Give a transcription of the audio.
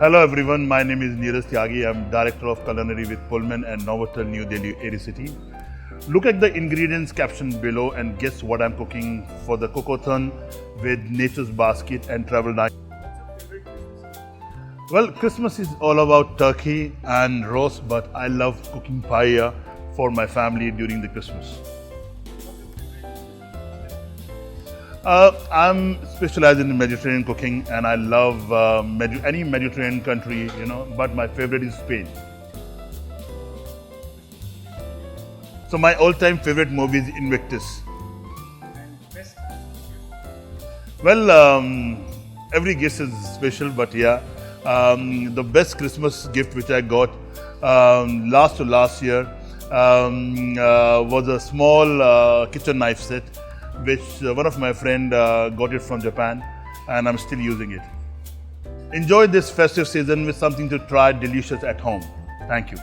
Hello everyone, my name is Neeraj Tyagi. I'm Director of Culinary with Pullman and Novotel New Delhi, Airy City. Look at the ingredients captioned below and guess what I'm cooking for the Cook-A-Thon with Nature's Basket and TravelDine. Well, Christmas is all about turkey and roast, but I love cooking paella for my family during the Christmas. I'm specialized in Mediterranean cooking and I love any Mediterranean country, but my favorite is Spain. So my all-time favorite movie is Invictus. Well, every gift is special, but yeah, the best Christmas gift which I got last year was a small kitchen knife set, which one of my friend got it from Japan, and I'm still using it. Enjoy this festive season with something to try delicious at home. Thank you.